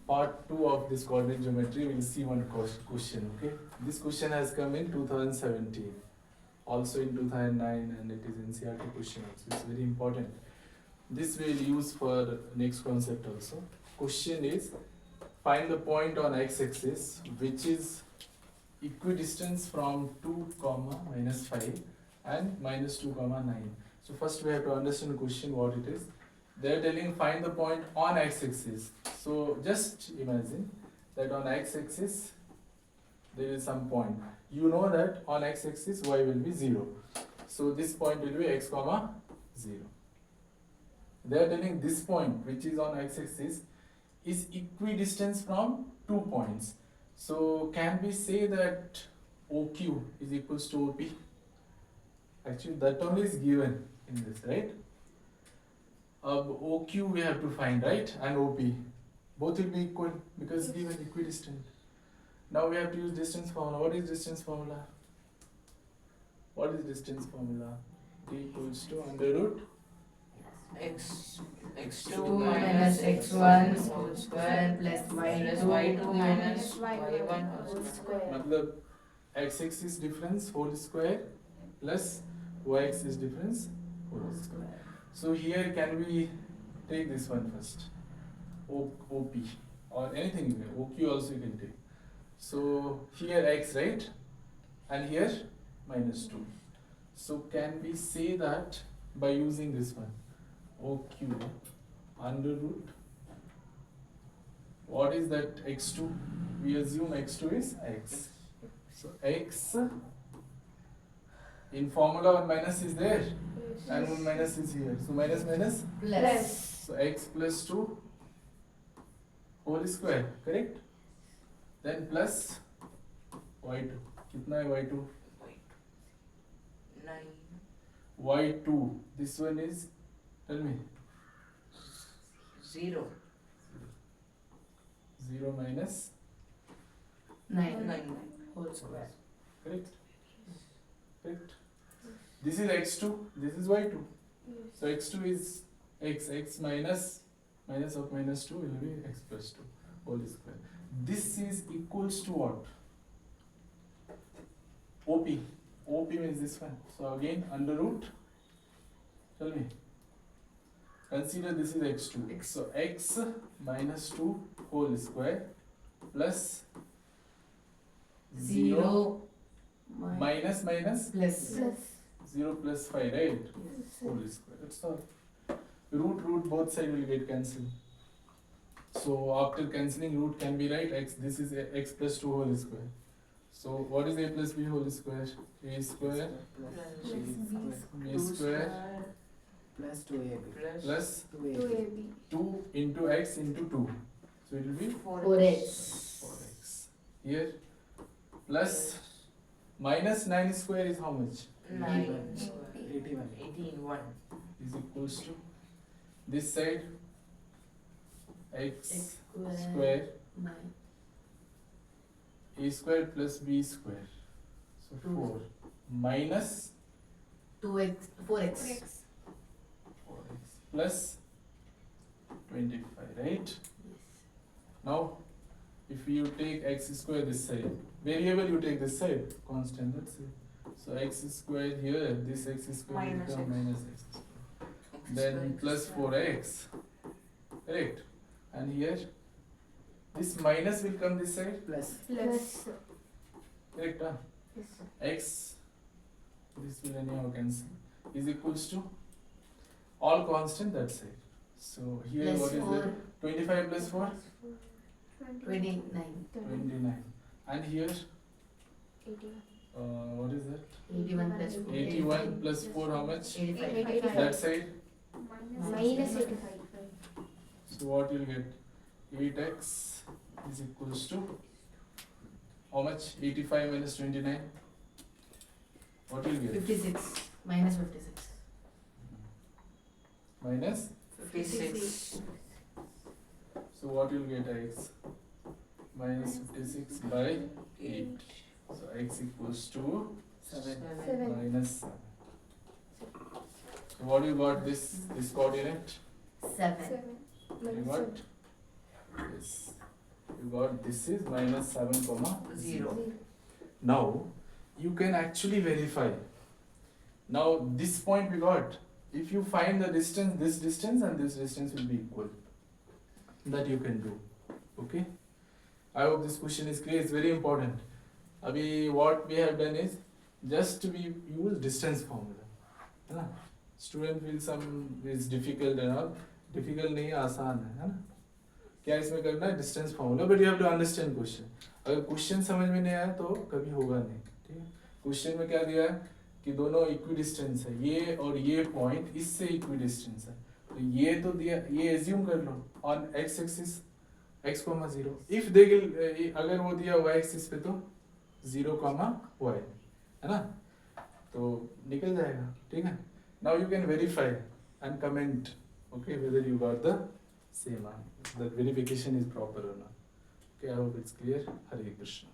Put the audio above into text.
part 2 of this coordinate geometry. We'll see one question. Okay, this question has come in 2017, also in 2009, and it is NCERT question also. It's very important. This we'll use for next concept also. Question is, find the point on x-axis which is equidistant from 2 comma minus 5 and minus 2 comma 9. So first we have to understand the question what it is. They are telling find the point on x-axis. So just imagine that on x-axis there is some point. You know that on x-axis y will be 0. So this point will be x comma 0. They are telling this point which is on x-axis is equidistant from 2 points. So can we say that OQ is equals to OP? Actually that only is given in this, right? OQ we have to find, right? And OP. Both will be equal because given equidistant. Now we have to use distance formula. What is distance formula? What is distance formula? D equals to under root x2 minus x1 whole square plus y2 minus y1 whole square. मतलब x-axis difference whole square plus y-axis difference whole square. So here can we take this one first, OP or anything, OQ also you can take. So here x, right, and here minus 2. So can we say that by using this one, OQ under root, what is that x2? We assume x2 is x. So x, in formula 1 minus is there and 1 minus is here. So minus minus Plus. So x plus 2 whole square, correct? Then plus y2. कितना है y2? 9. y2. This one is, tell me. 0. 0 minus, 9 whole square. correct? Correct. This is x2. This is y2. So x2 is x minus of minus 2 will be x plus 2 whole square. This is equals to what? OP. OP means this one. So again under root, tell me. Consider this is x2. So x minus 2 whole square plus 0 minus Plus. 0 plus 5, right? Whole square. That's all. Root both sides will get cancelled. So after cancelling, root can be right x. This is x plus 2 whole square. So what is a plus b whole square? A square b square plus 2ab plus 2ab 2 into x into 2. So it will be 4x. 4x. Here plus minus 9 square is how much? 9 81 18 Is equals to this side x square a square plus b square. So 4 minus 4x 4x plus 25, right? Now if you take x square this side, variable you take this side, constant, that's it. So x square here, this x square will Minus become x. minus x square. Then plus 4x, correct? And here this minus will come this side, plus correct? X, this will anyhow cancel, is equals to all constant that side. So here Plus what is 4. that? 25 plus 4? 29 29. And here, what is that? 81 plus 4 81 plus 4 how much? 85 That side? minus 85. So what you'll get? 8x is equals to how much? 85 minus 29? What will you get? 56 minus 56 Minus? 56 So what you'll get x? Minus 56 by 8. So x equals to 7 minus 7. So what you got this coordinate? 7 You got? Yes. You got this is minus 7 comma 0. Now you can actually verify. Now this point we got. If you find the distance, this distance and this distance will be equal. That you can do. Okay. I hope this question is clear. It's very important. Abhi what we have done is just we use distance formula. है ना? Student feel some is difficult and all. Difficult नहीं आसान है ना? क्या इसमें करना है distance formula but you have to understand question अगर क्वेश्चन समझ में नहीं आया तो कभी होगा नहीं ठीक है क्वेश्चन में क्या दिया है कि दोनों इक्वी डिस्टेंस है ये और ये पॉइंट इससे इक्वी डिस्टेंस है तो ये तो दिया ये एज्यूम कर लो on x axis x, 0 if they अगर वो दिया y एक्सिस पे तो 0, y है ना तो निकल जाएगा ठीक है now you can verify and comment okay whether you got the same answer, the verification is proper or not. Okay, I hope it's clear. Hare Krishna.